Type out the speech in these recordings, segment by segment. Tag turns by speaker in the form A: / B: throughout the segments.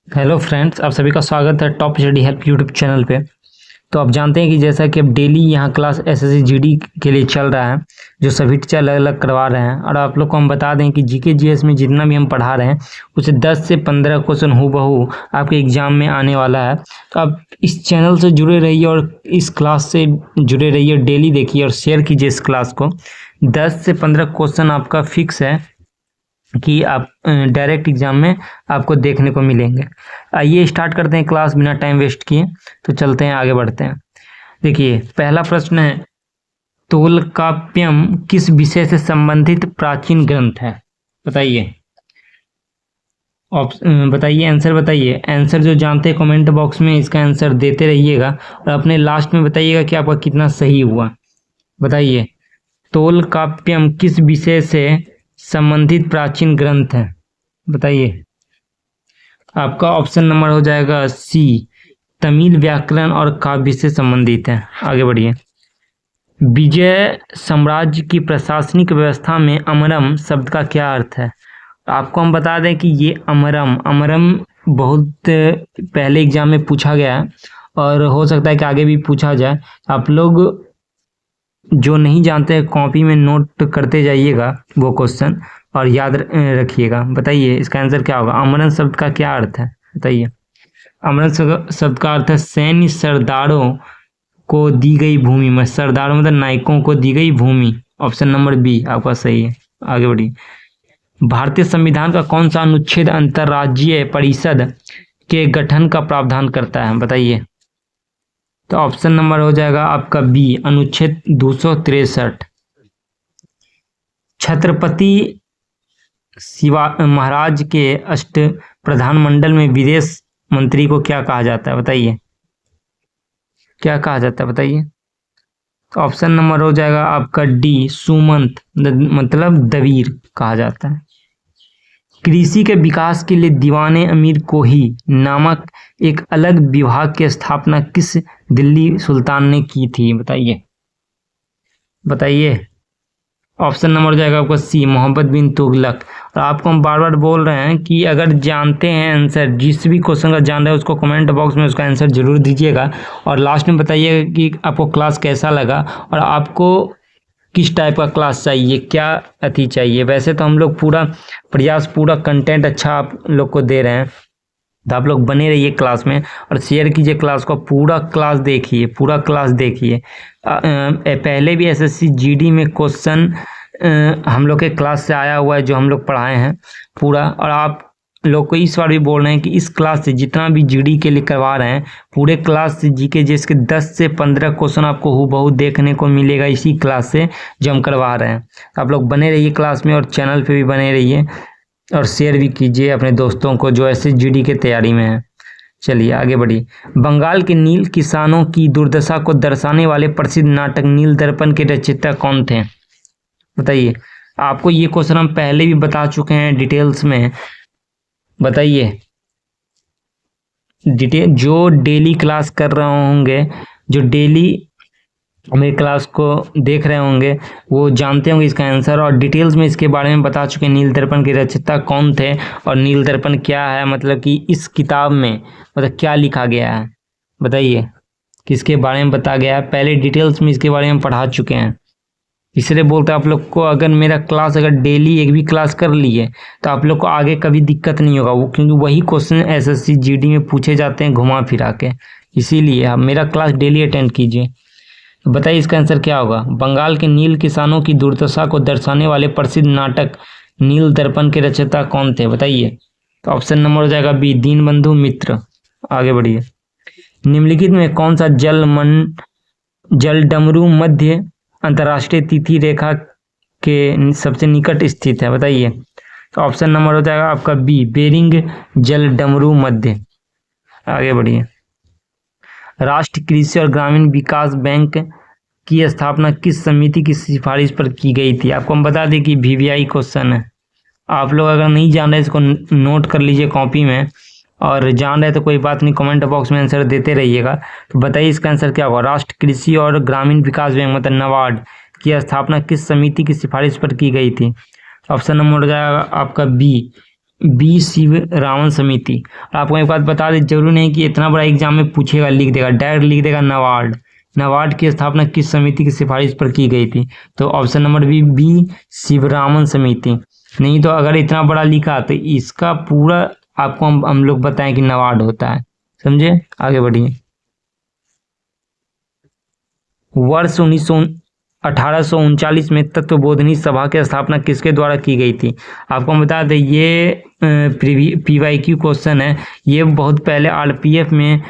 A: Hello friends, आप सभी का स्वागत है top study help YouTube channel पे। तो आप जानते हैं कि जैसा कि अब डेली यहाँ क्लास एसएससी जीडी के लिए चल रहा है, जो सभी टीचर अलग अलग करवा रहे हैं। और आप लोग को हम बता दें कि जीके जीएस में जितना भी हम पढ़ा रहे हैं उसे 10 से 15 क्वेश्चन हूबहू आपके एग्जाम में आने वाला है। तो आप इस चैनल से जुड़े रहिए और इस क्लास से जुड़े रहिए, डेली देखिए और शेयर कीजिए इस क्लास को। 10 से 15 क्वेश्चन आपका फिक्स है कि आप डायरेक्ट एग्जाम में आपको देखने को मिलेंगे। आइए स्टार्ट करते हैं क्लास बिना टाइम वेस्ट किए। तो चलते हैं, आगे बढ़ते हैं। देखिए, पहला प्रश्न है, तोलकाप्यम किस विषय से संबंधित प्राचीन ग्रंथ है? बताइए, बताइए, आंसर बताइए। आंसर जो जानते हैं कमेंट बॉक्स में इसका आंसर देते रहिएगा और अपने लास्ट में बताइएगा कि आपका कितना सही हुआ। बताइए, तोलकाप्यम किस विषय से संबंधित प्राचीन ग्रंथ है? बताइए। आपका ऑप्शन नंबर हो जाएगा सी, तमिल व्याकरण और काव्य से संबंधित है। आगे बढ़िए। विजय साम्राज्य की प्रशासनिक व्यवस्था में अमरम शब्द का क्या अर्थ है? आपको हम बता दें कि ये अमरम बहुत पहले एग्जाम में पूछा गया है और हो सकता है कि आगे भी पूछा जाए। आप लोग जो नहीं जानते हैं कॉपी में नोट करते जाइएगा वो क्वेश्चन और याद रखिएगा। बताइए इसका आंसर क्या होगा। अमरन शब्द का क्या अर्थ है? बताइए। अमरन शब्द का अर्थ है सैन्य सरदारों को दी गई भूमि में। सरदारों मतलब नायकों को दी गई भूमि। ऑप्शन नंबर बी आपका सही है। आगे बढ़िए। भारतीय संविधान का कौन सा अनुच्छेद अंतर्राज्यीय परिषद के गठन का प्रावधान करता है? बताइए। तो ऑप्शन नंबर हो जाएगा आपका बी, अनुच्छेद 263। छत्रपति शिवा महाराज के अष्ट प्रधानमंडल में विदेश मंत्री को क्या कहा जाता है? बताइए, क्या कहा जाता है? बताइए। तो ऑप्शन नंबर हो जाएगा आपका डी, सुमंत मतलब दवीर कहा जाता है। कृषि के विकास के लिए दीवाने अमीर कोही नामक एक अलग विभाग की स्थापना किस दिल्ली सुल्तान ने की थी? बताइए। बताइए। ऑप्शन नंबर हो जाएगा आपका सी, मोहम्मद बिन तुगलक। और आपको हम बार बार बोल रहे हैं कि अगर जानते हैं आंसर, जिस भी क्वेश्चन का जान रहे हैं उसको कमेंट बॉक्स में उसका आंसर जरूर दीजिएगा और लास्ट में बताइएगा कि आपको क्लास कैसा लगा और आपको किस टाइप का क्लास चाहिए, क्या अति चाहिए। वैसे तो हम लोग पूरा प्रयास, पूरा कंटेंट अच्छा आप लोग को दे रहे हैं। तो आप लोग बने रहिए क्लास में और शेयर कीजिए क्लास को। पूरा क्लास देखिए, पूरा क्लास देखिए। पहले भी एसएससी जीडी में क्वेश्चन हम लोग के क्लास से आया हुआ है जो हम लोग पढ़ाए हैं पूरा। और आप लोग को इस बार भी बोल रहे हैं कि इस क्लास से जितना भी जीडी के लिए करवा रहे हैं पूरे क्लास से जीके जिसके 10 से 15 क्वेश्चन आपको हूबहू देखने को मिलेगा इसी क्लास से जो हम करवा रहे हैं। आप लोग बने रहिए क्लास में और चैनल पे भी बने रहिए और शेयर भी कीजिए अपने दोस्तों को जो ऐसे जीडी की तैयारी में है। चलिए आगे बढ़िए। बंगाल के नील किसानों की दुर्दशा को दर्शाने वाले प्रसिद्ध नाटक नील दर्पण के रचयिता कौन थे? बताइए। आपको ये क्वेश्चन हम पहले भी बता चुके हैं डिटेल्स में। बताइए। डिटेल जो डेली क्लास कर रहे होंगे, जो डेली मेरी क्लास को देख रहे होंगे वो जानते होंगे इसका आंसर और डिटेल्स में इसके बारे में बता चुके हैं। नील दर्पण के रचयिता कौन थे और नील दर्पण क्या है, मतलब कि इस किताब में मतलब क्या लिखा गया है। बताइए, किसके बारे में बताया गया है। पहले डिटेल्स में इसके बारे में पढ़ा चुके हैं। इसलिए बोलते हैं आप लोग को, अगर मेरा क्लास अगर डेली एक भी क्लास कर लिए तो आप लोग को आगे कभी दिक्कत नहीं होगा वो, क्योंकि वही क्वेश्चन एसएससी जीडी में पूछे जाते हैं घुमा फिरा के। इसीलिए आप मेरा क्लास डेली अटेंड कीजिए। तो बताइए इसका आंसर क्या होगा। बंगाल के नील किसानों की दुर्दशा को दर्शाने वाले प्रसिद्ध नाटक नील दर्पण के रचयिता कौन थे? बताइए। तो ऑप्शन नंबर हो जाएगा बी, दीनबंधु मित्र। आगे बढ़िए। निम्नलिखित में कौन सा जलडमरू मध्य अंतर्राष्ट्रीय तिथि रेखा के सबसे निकट स्थित है? बताइए। तो ऑप्शन नंबर हो जाएगा आपका बी, बेरिंग जलडमरू मध्य। आगे बढ़िए। राष्ट्रीय कृषि और ग्रामीण विकास बैंक की स्थापना किस समिति की सिफारिश पर की गई थी? आपको हम बता दें कि वीवीआई क्वेश्चन है। आप लोग अगर नहीं जान रहे इसको नोट कर लीजिए कॉपी में, और जान रहे तो कोई बात नहीं, कमेंट बॉक्स में आंसर देते रहिएगा। तो बताइए इसका आंसर क्या होगा। राष्ट्रीय कृषि और ग्रामीण विकास बैंक मतलब नाबार्ड की स्थापना किस समिति की सिफारिश पर की गई थी? ऑप्शन नंबर हो जाएगा आपका बी, बी शिव रावण समिति। और आपको एक बात बता दें, जरूरी नहीं कि इतना बड़ा एग्जाम में पूछेगा, लिख देगा, डायरेक्ट लिख देगा नाबार्ड। नाबार्ड की स्थापना किस समिति की सिफारिश पर की गई थी? तो ऑप्शन नंबर बी शिवरामन समिति। नहीं तो अगर इतना बड़ा लिखा तो इसका पूरा आपको हम लोग बताएं कि नाबार्ड होता है। समझे? आगे बढ़िए। वर्ष 1839 में तत्वबोधिनी सभा की स्थापना किसके द्वारा की गई थी? आपको हम बता दें, ये PYQ क्वेश्चन है। ये बहुत पहले आरपीएफ में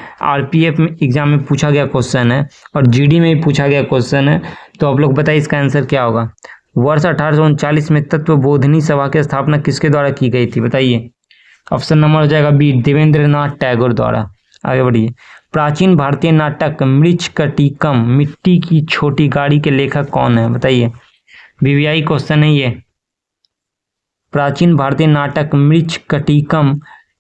A: एग्जाम में पूछा गया क्वेश्चन है और जीडी में भी पूछा गया क्वेश्चन है। तो आप लोग बताइए इसका आंसर क्या होगा। वर्ष 1839 में तत्वबोधिनी सभा की स्थापना किसके द्वारा की गई थी? बताइए। ऑप्शन नंबर हो जाएगा बी देवेंद्रनाथ टैगोर द्वारा। आगे बढ़िए। प्राचीन भारतीय नाटक मृच्छकटिकम मिट्टी की छोटी गाड़ी के लेखक कौन है? बताइए। VVI क्वेश्चन है ये। प्राचीन भारतीय नाटक मृच्छकटिकम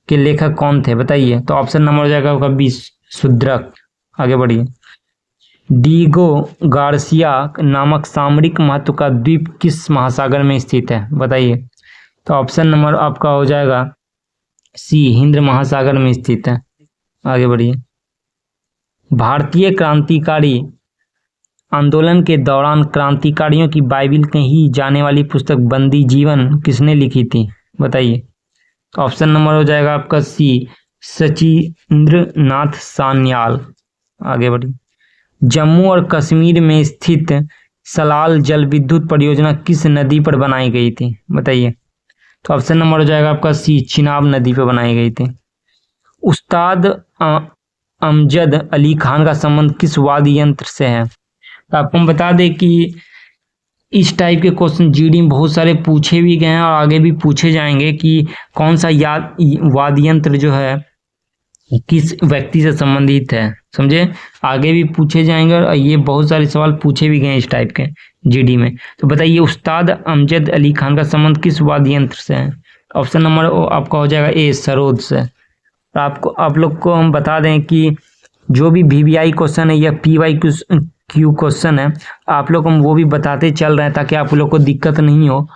A: के लेखक कौन थे? बताइए। तो ऑप्शन नंबर हो जाएगा बी शूद्रक। आगे बढ़िए। डीगो गार्सिया नामक सामरिक महत्व का द्वीप किस महासागर में स्थित है? बताइए। तो ऑप्शन नंबर आपका हो जाएगा सी हिंद महासागर में स्थित है। आगे बढ़िए। भारतीय क्रांतिकारी आंदोलन के दौरान क्रांतिकारियों की बाइबिल कही जाने वाली पुस्तक बंदी जीवन किसने लिखी थी? बताइए। ऑप्शन नंबर हो जाएगा आपका सी सचिंद्र नाथ सान्याल। आगे बढ़िए। जम्मू और कश्मीर में स्थित सलाल जल विद्युत परियोजना किस नदी पर बनाई गई थी? बताइए। तो ऑप्शन नंबर हो जाएगा आपका सी चिनाब नदी पर बनाई गई थी। उस्ताद अमजद अली खान का संबंध किस वाद्य यंत्र से है? तो आपको हम बता दें कि इस टाइप के क्वेश्चन जीडी में बहुत सारे पूछे भी गए हैं और आगे भी पूछे जाएंगे कि कौन सा वाद्य यंत्र जो है किस व्यक्ति से संबंधित है। समझे? आगे भी पूछे जाएंगे और ये बहुत सारे सवाल पूछे भी गए इस टाइप के जीडी में। तो बताइए, उस्ताद अमजद अली खान का संबंध किस वाद्य यंत्र से है? ऑप्शन नंबर आपका हो जाएगा ए सरोद से। आप लोग को हम बता दें कि जो भी VVI क्वेश्चन है या PYQ क्वेश्चन है, आप लोग हम वो भी बताते चल रहे हैं ताकि आप लोग को दिक्कत नहीं हो।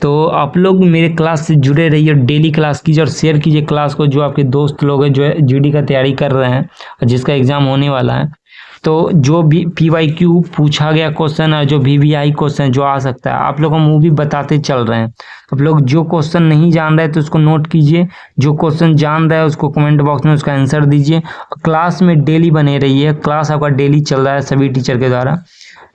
A: तो आप लोग मेरे क्लास से जुड़े रहिए, डेली क्लास कीजिए और शेयर कीजिए क्लास को, जो आपके दोस्त लोग हैं जो जीडी का तैयारी कर रहे हैं और जिसका एग्ज़ाम होने वाला है। तो जो भी PYQ पूछा गया क्वेश्चन है, जो VVI क्वेश्चन जो आ सकता है, आप लोग हम वो भी बताते चल रहे हैं। आप लोग जो क्वेश्चन नहीं जान रहे तो उसको नोट कीजिए, जो क्वेश्चन जान रहे हैं उसको कमेंट बॉक्स में उसका आंसर दीजिए। क्लास में डेली बने रहिए, क्लास आपका डेली चल रहा है सभी टीचर के द्वारा,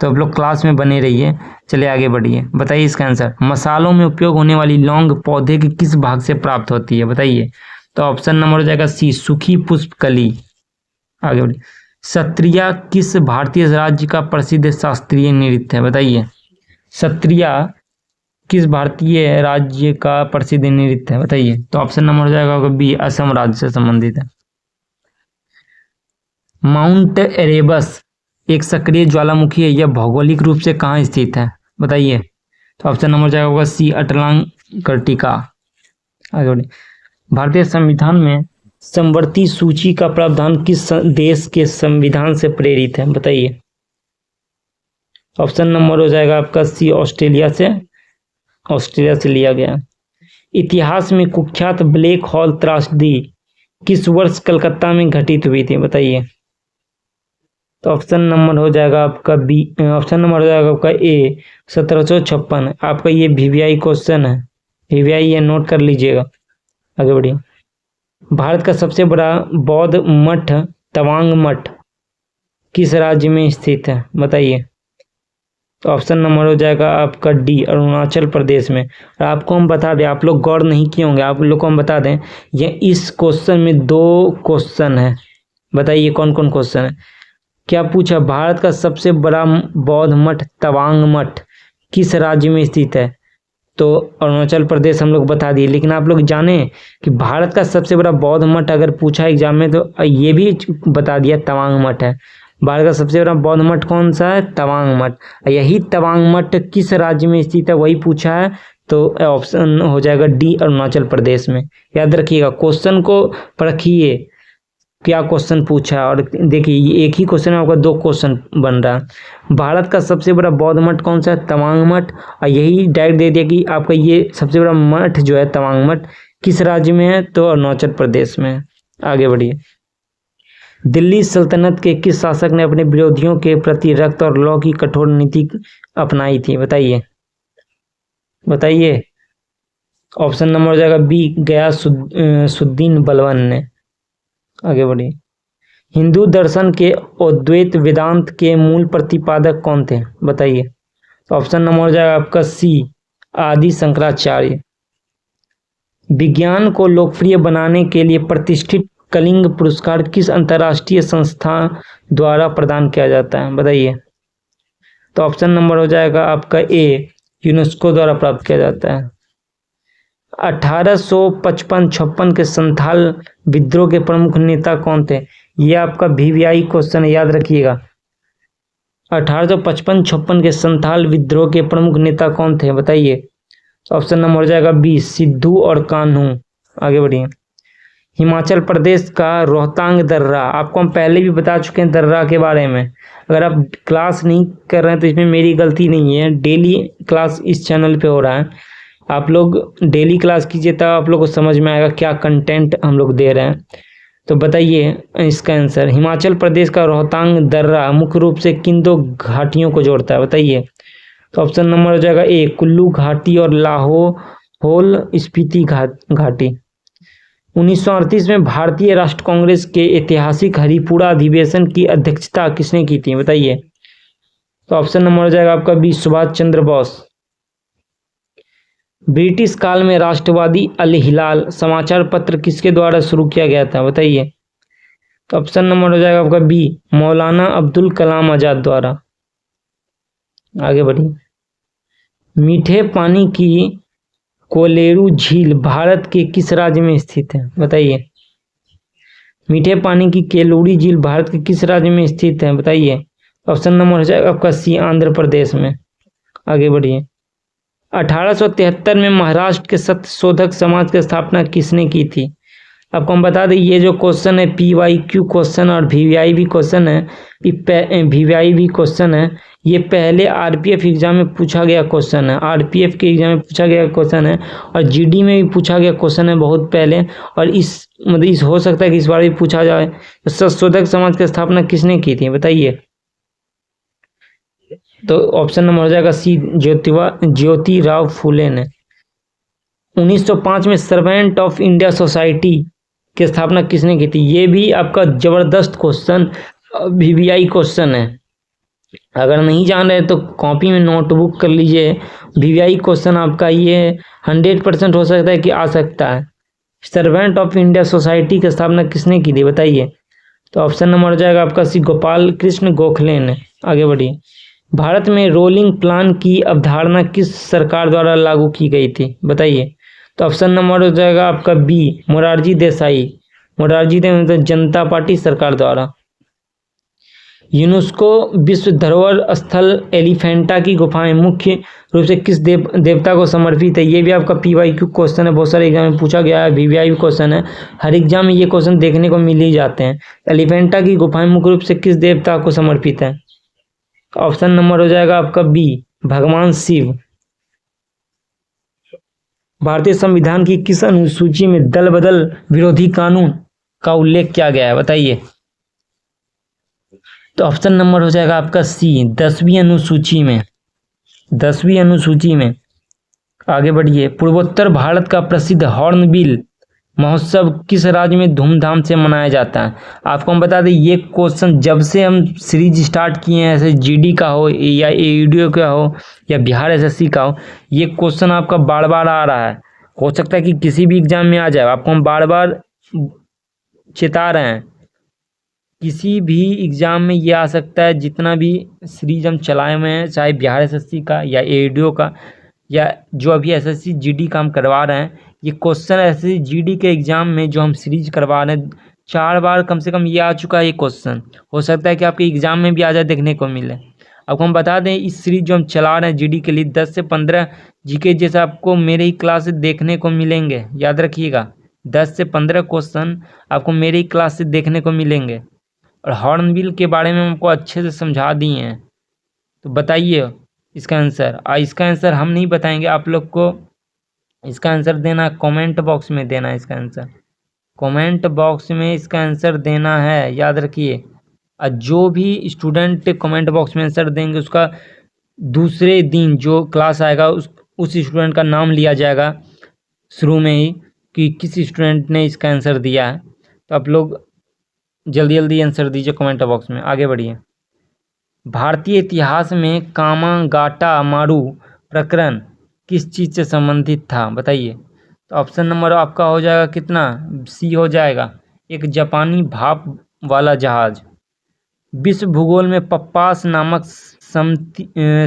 A: तो आप लोग क्लास में बने रहिए। चलिए आगे बढ़िए। बताइए इसका आंसर। मसालों में उपयोग होने वाली लौंग पौधे के किस भाग से प्राप्त होती है? बताइए। तो ऑप्शन नंबर हो जाएगा सी सूखी पुष्प कली। आगे बढ़िए। सत्रिया किस भारतीय राज्य का प्रसिद्ध शास्त्रीय नृत्य है? बताइए। सत्रिया किस भारतीय राज्य का प्रसिद्ध नृत्य है? बताइए। तो ऑप्शन नंबर हो जाएगा बी असम राज्य से संबंधित है। माउंट एरेबस एक सक्रिय ज्वालामुखी है, यह भौगोलिक रूप से कहाँ स्थित है? बताइए। तो ऑप्शन नंबर जाएगा सी अटलांटिका। आगे बढ़िए। भारतीय संविधान में समवर्ती सूची का प्रावधान किस देश के संविधान से प्रेरित है? बताइए। ऑप्शन नंबर हो जाएगा आपका सी ऑस्ट्रेलिया से लिया गया। इतिहास में कुख्यात ब्लैक होल त्रासदी किस वर्ष कलकत्ता में घटित हुई थी? बताइए। तो ऑप्शन नंबर हो जाएगा आपका बी, ऑप्शन नंबर हो जाएगा आपका ए 1756। आपका ये VVI क्वेश्चन है, VVI ये नोट कर लीजिएगा। आगे बढ़िए। भारत का सबसे बड़ा बौद्ध मठ तवांग मठ किस राज्य में स्थित है? बताइए। तो ऑप्शन नंबर हो जाएगा आपका डी अरुणाचल प्रदेश में। और आपको हम बता दें, आप लोग गौर नहीं किए होंगे, आप लोग को हम बता दें, ये इस क्वेश्चन में 2 क्वेश्चन है। बताइए कौन कौन क्वेश्चन है। क्या पूछा? भारत का सबसे बड़ा बौद्ध मठ तवांग मठ किस राज्य में स्थित है? तो अरुणाचल प्रदेश हम लोग बता दिए, लेकिन आप लोग जाने कि भारत का सबसे बड़ा बौद्ध मठ अगर पूछा एग्जाम में तो ये भी बता दिया तवांग मठ है। भारत का सबसे बड़ा बौद्ध मठ कौन सा है? तवांग मठ। यही तवांग मठ किस राज्य में स्थित है वही पूछा है, तो ऑप्शन हो जाएगा डी अरुणाचल प्रदेश में। याद रखिएगा, क्वेश्चन को परखिए क्या क्वेश्चन पूछा है। और देखिए एक ही क्वेश्चन में आपका 2 क्वेश्चन बन रहा है। भारत का सबसे बड़ा बौद्ध मठ कौन सा है? तवांग मठ। और यही डायरेक्ट दे दिया कि आपका ये सबसे बड़ा मठ जो है तवांग मठ किस राज्य में है? तो अरुणाचल प्रदेश में है। आगे बढ़िए। दिल्ली सल्तनत के किस शासक ने अपने विरोधियों के प्रति रक्त और लौ की कठोर नीति अपनाई थी? बताइए बताइए। ऑप्शन नंबर हो जाएगा बी, गयासुद्दीन बलबन ने। आगे बढ़िए। हिंदू दर्शन के अद्वैत वेदांत के मूल प्रतिपादक कौन थे? बताइए। ऑप्शन नंबर हो जाएगा आपका सी, आदि शंकराचार्य। विज्ञान को लोकप्रिय बनाने के लिए प्रतिष्ठित कलिंग पुरस्कार किस अंतर्राष्ट्रीय संस्था द्वारा प्रदान किया जाता है? बताइए। तो ऑप्शन नंबर हो जाएगा आपका ए, यूनेस्को द्वारा प्राप्त किया जाता है। 1855-56 के संथाल विद्रोह के प्रमुख नेता कौन थे? ये आपका वीवीआई क्वेश्चन है, याद रखिएगा। 1855-56 के संथाल विद्रोह के प्रमुख नेता कौन थे? बताइए। ऑप्शन नंबर हो जाएगा बी, सिद्धू और कान्हू। आगे बढ़िए। हिमाचल प्रदेश का रोहतांग दर्रा, आपको हम पहले भी बता चुके हैं दर्रा के बारे में। अगर आप क्लास नहीं कर रहे हैं तो इसमें मेरी गलती नहीं है, डेली क्लास इस चैनल पे हो रहा है। आप लोग डेली क्लास कीजिए तब आप लोग को समझ में आएगा क्या कंटेंट हम लोग दे रहे हैं। तो बताइए इसका आंसर। हिमाचल प्रदेश का रोहतांग दर्रा मुख्य रूप से किन दो घाटियों को जोड़ता है? बताइए। तो ऑप्शन नंबर हो जाएगा ए, कुल्लू घाटी और लाहौल स्पीति घाटी। 1938 में भारतीय राष्ट्र कांग्रेस के ऐतिहासिक हरिपुरा अधिवेशन की अध्यक्षता किसने की थी? बताइए। तो ऑप्शन नंबर हो जाएगा आपका बी, सुभाष चंद्र बोस। ब्रिटिश काल में राष्ट्रवादी अल हिलाल समाचार पत्र किसके द्वारा शुरू किया गया था? बताइए। तो ऑप्शन नंबर हो जाएगा आपका बी, मौलाना अब्दुल कलाम आजाद द्वारा। आगे बढ़िए। मीठे पानी की कोलेरू झील भारत के किस राज्य में स्थित है? बताइए। मीठे पानी की केलोरी झील भारत के किस राज्य में स्थित है? बताइए। ऑप्शन नंबर हो जाएगा आपका सी, आंध्र प्रदेश में। आगे बढ़िए। 1873 में महाराष्ट्र के सत्यशोधक समाज की स्थापना किसने की थी? आपको हम बता दें ये जो क्वेश्चन है PYQ क्वेश्चन और VVI भी क्वेश्चन है, VVI भी क्वेश्चन है। ये पहले RPF एग्जाम में पूछा गया क्वेश्चन है, RPF के एग्जाम में पूछा गया क्वेश्चन है और GD में भी पूछा गया क्वेश्चन है बहुत पहले। और इस हो सकता है कि इस बार भी पूछा जाए। तो सत्यशोधक समाज की स्थापना किसने की थी? बताइए। तो ऑप्शन नंबर हो जाएगा सी, ज्योतिराव फूले ने। 1905 में सर्वेंट ऑफ इंडिया सोसाइटी की स्थापना किसने की थी? ये भी आपका जबरदस्त क्वेश्चन VVI क्वेश्चन है। अगर नहीं जान रहे तो कॉपी में नोटबुक कर लीजिए। VVI क्वेश्चन आपका ये 100% हो सकता है कि आ सकता है। सर्वेंट ऑफ इंडिया सोसाइटी की स्थापना किसने की थी? बताइए। तो ऑप्शन नंबर हो जाएगा आपका सी, गोपाल कृष्ण गोखले ने। आगे बढ़िए। भारत में रोलिंग प्लान की अवधारणा किस सरकार द्वारा लागू की गई थी? बताइए। तो ऑप्शन नंबर हो जाएगा आपका बी, मोरारजी देसाई। मोरारजी देसाई जनता पार्टी सरकार द्वारा। यूनेस्को विश्व धरोहर स्थल एलिफेंटा की गुफाएं मुख्य रूप से किस देवता को समर्पित है? ये भी आपका PYQ क्वेश्चन है, बहुत सारे एग्जाम में पूछा गया है। VVI भी क्वेश्चन है, हर एग्जाम में ये क्वेश्चन देखने को मिल ही जाते हैं। एलिफेंटा की गुफाएं मुख्य रूप से किस देवता को समर्पित है? ऑप्शन नंबर हो जाएगा आपका बी, भगवान शिव। भारतीय संविधान की किस अनुसूची में दल बदल विरोधी कानून का उल्लेख किया गया है? बताइए। तो ऑप्शन नंबर हो जाएगा आपका सी, 10वीं अनुसूची में। 10वीं अनुसूची में। आगे बढ़िए। पूर्वोत्तर भारत का प्रसिद्ध हॉर्नबिल महोत्सव किस राज्य में धूमधाम से मनाया जाता है? आपको हम बता दें ये क्वेश्चन जब से हम सीरीज स्टार्ट किए हैं, ऐसे GD का हो या AUDO का हो या बिहार SSC का हो, ये क्वेश्चन आपका बार बार आ रहा है। हो सकता है कि किसी भी एग्जाम में आ जाए, आपको हम बार बार चेता रहे हैं। किसी भी एग्जाम में ये आ सकता है। जितना भी सीरीज हम चलाए हुए हैं, चाहे बिहार SSC का या AUDO का या जो अभी SSC GD का हम करवा रहे हैं, ये क्वेश्चन SSC GD के एग्जाम में जो हम सीरीज करवा रहे हैं 4 बार कम से कम ये आ चुका है। ये क्वेश्चन हो सकता है कि आपके एग्जाम में भी आ जाए, देखने को मिले। आपको हम बता दें इस सीरीज जो हम चला रहे हैं GD के लिए 10 से 15 GK जैसा आपको मेरे ही क्लास से देखने को मिलेंगे। याद रखिएगा 10 से 15 क्वेश्चन आपको मेरे ही क्लास से देखने को मिलेंगे। और हॉर्नबिल के बारे में हमको अच्छे से समझा दिए हैं। तो बताइए इसका आंसर। इसका आंसर हम नहीं बताएंगे, आप लोग को इसका आंसर देना, कमेंट बॉक्स में देना है इसका आंसर, कमेंट बॉक्स में इसका आंसर देना है, याद रखिए। और जो भी स्टूडेंट कमेंट बॉक्स में आंसर देंगे उसका दूसरे दिन जो क्लास आएगा उस स्टूडेंट का नाम लिया जाएगा शुरू में ही कि किस स्टूडेंट ने इसका आंसर दिया है। तो आप लोग जल्दी जल्दी आंसर दीजिए कमेंट बॉक्स में, आगे बढ़िए। भारतीय इतिहास में कामागाटा मारू प्रकरण किस चीज़ से संबंधित था, बताइए। तो ऑप्शन नंबर आपका हो जाएगा कितना, सी हो जाएगा, एक जापानी भाप वाला जहाज। विश्व भूगोल में पप्पास नामक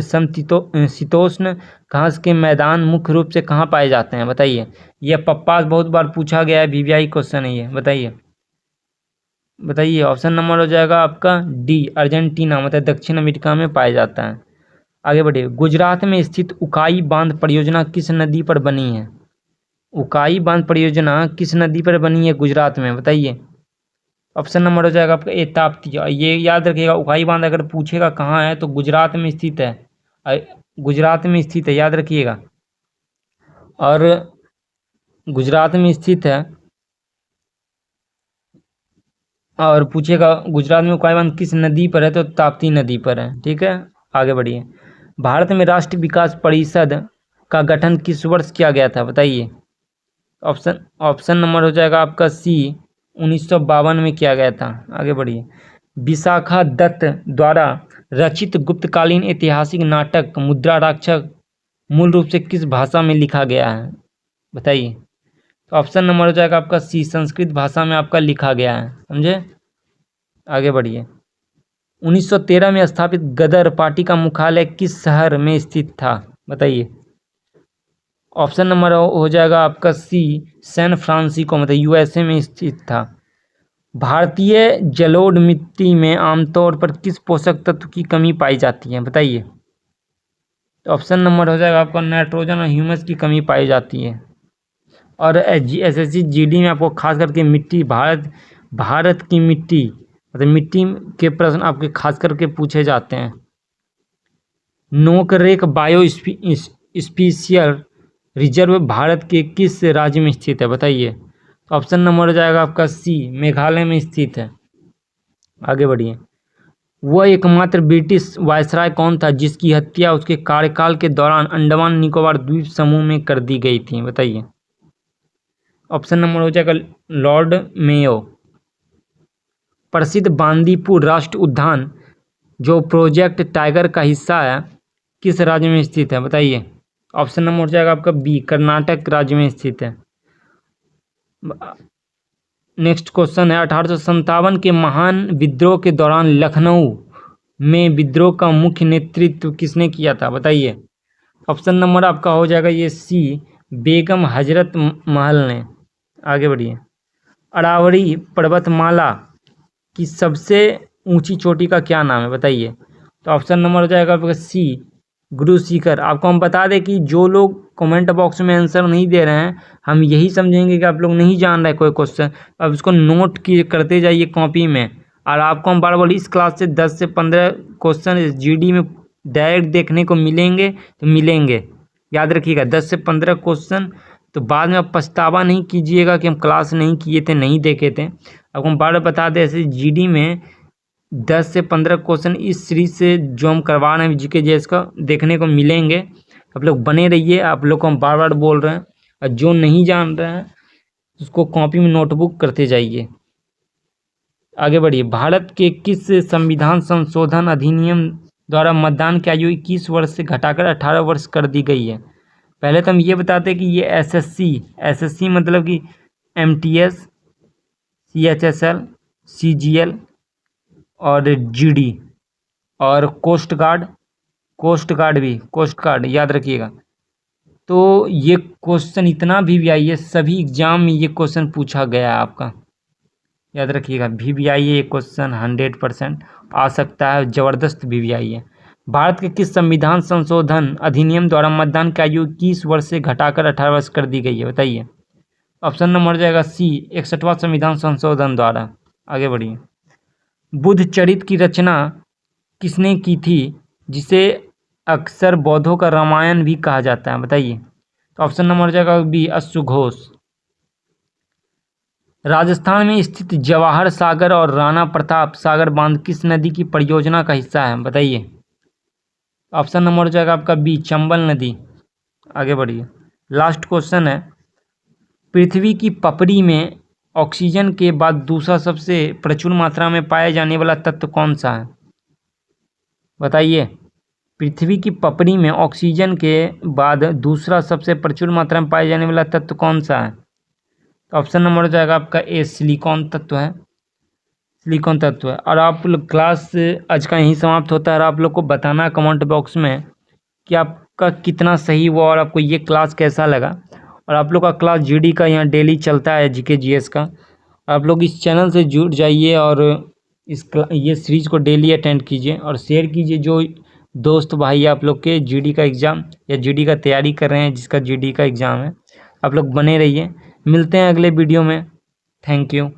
A: समशीतोष्ण घास के मैदान मुख्य रूप से कहाँ पाए जाते हैं, बताइए। यह पप्पास बहुत बार पूछा गया है, वीवीआई क्वेश्चन है ये, बताइए बताइए। ऑप्शन नंबर हो जाएगा आपका डी, अर्जेंटीना, मतलब दक्षिण अमेरिका में पाया जाता है। आगे बढ़िए। गुजरात में स्थित उकाई बांध परियोजना किस नदी पर बनी है? उकाई बांध परियोजना किस नदी पर बनी है गुजरात में, बताइए। ऑप्शन नंबर हो जाएगा आपका ए, ताप्ती। ये याद रखिएगा, उकाई बांध अगर पूछेगा कहाँ है तो गुजरात में स्थित है, गुजरात में स्थित है, याद रखिएगा। और गुजरात में स्थित है, और पूछेगा गुजरात में उकाई बांध किस नदी पर है तो ताप्ती नदी पर है, ठीक है। आगे बढ़िए। भारत में राष्ट्रीय विकास परिषद का गठन किस वर्ष किया गया था, बताइए। ऑप्शन नंबर हो जाएगा आपका सी, 1952 में किया गया था। आगे बढ़िए। विशाखा दत्त द्वारा रचित गुप्तकालीन ऐतिहासिक नाटक मुद्रा राक्षस मूल रूप से किस भाषा में लिखा गया है, बताइए। तो ऑप्शन नंबर हो जाएगा आपका सी, संस्कृत भाषा में आपका लिखा गया है, समझे। आगे बढ़िए। 1913 में स्थापित गदर पार्टी का मुख्यालय किस शहर में स्थित था, बताइए। ऑप्शन नंबर हो जाएगा आपका सी, सैन फ्रांसिस्को, मतलब यूएसए में स्थित था। भारतीय जलोढ़ मिट्टी में आमतौर पर किस पोषक तत्व की कमी पाई जाती है, बताइए। तो ऑप्शन नंबर हो जाएगा आपका नाइट्रोजन और ह्यूमस की कमी पाई जाती है। और एसएससी जीडी में आपको खास करके मिट्टी, भारत की मिट्टी, मतलब मिट्टी के प्रश्न आपके खास करके पूछे जाते हैं। नोकरेक स्पीशियल रिजर्व भारत के किस राज्य में स्थित है, बताइए। ऑप्शन नंबर हो जाएगा आपका सी, मेघालय में स्थित है। आगे बढ़िए। वह एकमात्र ब्रिटिश वायसराय कौन था जिसकी हत्या उसके कार्यकाल के दौरान अंडमान निकोबार द्वीप समूह में कर दी गई थी, बताइए। ऑप्शन नंबर हो जाएगा लॉर्ड मेयो। प्रसिद्ध बांदीपुर राष्ट्रीय उद्यान जो प्रोजेक्ट टाइगर का हिस्सा है किस राज्य में स्थित है, बताइए। ऑप्शन नंबर हो जाएगा आपका बी, कर्नाटक राज्य में स्थित है। नेक्स्ट क्वेश्चन है, 1857 के महान विद्रोह के दौरान लखनऊ में विद्रोह का मुख्य नेतृत्व किसने किया था, बताइए। ऑप्शन नंबर आपका हो जाएगा ये सी, बेगम हजरत महल ने। आगे बढ़िए। अरावली पर्वतमाला की सबसे ऊंची चोटी का क्या नाम है, बताइए। तो ऑप्शन नंबर हो जाएगा आपका सी, गुरु शिखर। आपको हम बता दें कि जो लोग कमेंट बॉक्स में आंसर नहीं दे रहे हैं, हम यही समझेंगे कि आप लोग नहीं जान रहे कोई क्वेश्चन, अब इसको नोट किए करते जाइए कॉपी में। और आपको हम बार बार इस क्लास से 10 से 15 क्वेश्चन इस जीडी में डायरेक्ट देखने को मिलेंगे, तो मिलेंगे, याद रखिएगा 10 से 15 क्वेश्चन। तो बाद में आप पछतावा नहीं कीजिएगा कि हम क्लास नहीं किए थे, नहीं देखे थे। आपको हम बार बार बता दें, ऐसे जीडी में 10 से 15 क्वेश्चन इस सीरीज से जो हम करवा रहे हैं जीके जेएस का देखने को मिलेंगे। आप लोग बने रहिए, आप लोग को हम बार बार बोल रहे हैं। और जो नहीं जान रहे हैं उसको कॉपी में नोटबुक करते जाइए। आगे बढ़िए। भारत के किस संविधान संशोधन अधिनियम द्वारा मतदान की आयु 21 वर्ष से घटाकर 18 वर्ष कर दी गई है? पहले तो हम ये बताते हैं कि ये एसएससी मतलब कि एमटीएस, सीएचएसएल, सीजीएल और जीडी और कोस्ट गार्ड याद रखिएगा। तो ये क्वेश्चन इतना वीवीआई है, सभी एग्जाम में ये क्वेश्चन पूछा गया है आपका, याद रखिएगा। वीवीआई ये क्वेश्चन 100% आ सकता है, ज़बरदस्त वीवीआई है। भारत के किस संविधान संशोधन अधिनियम द्वारा मतदान की आयु 21 वर्ष से घटाकर 18 वर्ष कर दी गई है, बताइए। ऑप्शन नंबर हो जाएगा सी, 61वां संविधान संशोधन द्वारा। आगे बढ़िए। बुद्ध चरित्र की रचना किसने की थी जिसे अक्सर बौद्धों का रामायण भी कहा जाता है, बताइए। तो ऑप्शन नंबर हो जाएगा बी अश्वघोष। राजस्थान में स्थित जवाहर सागर और राणा प्रताप सागर बांध किस नदी की परियोजना का हिस्सा है, बताइए। ऑप्शन नंबर हो जाएगा आपका बी चंबल नदी। आगे बढ़िए, लास्ट क्वेश्चन है, पृथ्वी की पपड़ी में ऑक्सीजन के बाद दूसरा सबसे प्रचुर मात्रा में पाए जाने वाला तत्व कौन सा है, बताइए। पृथ्वी की पपड़ी में ऑक्सीजन के बाद दूसरा सबसे प्रचुर मात्रा में पाए जाने वाला तत्व कौन सा है। तो ऑप्शन नंबर हो जाएगा आपका ए सिलिकॉन तत्व है, सिलिकॉन तत्व है। और आप लोग क्लास आज का यहीं समाप्त होता है, और आप लोग को बताना कमेंट बॉक्स में कि आपका कितना सही हुआ और आपको ये क्लास कैसा लगा। और आप लोग का क्लास जीडी का यहाँ डेली चलता है, जीके जीएस का। आप लोग इस चैनल से जुड़ जाइए और ये सीरीज़ को डेली अटेंड कीजिए और शेयर कीजिए जो दोस्त भाई आप लोग के जीडी का एग्ज़ाम या जीडी का तैयारी कर रहे हैं, जिसका जीडी का एग्ज़ाम है। आप लोग बने रहिए, मिलते हैं अगले वीडियो में। Thank you.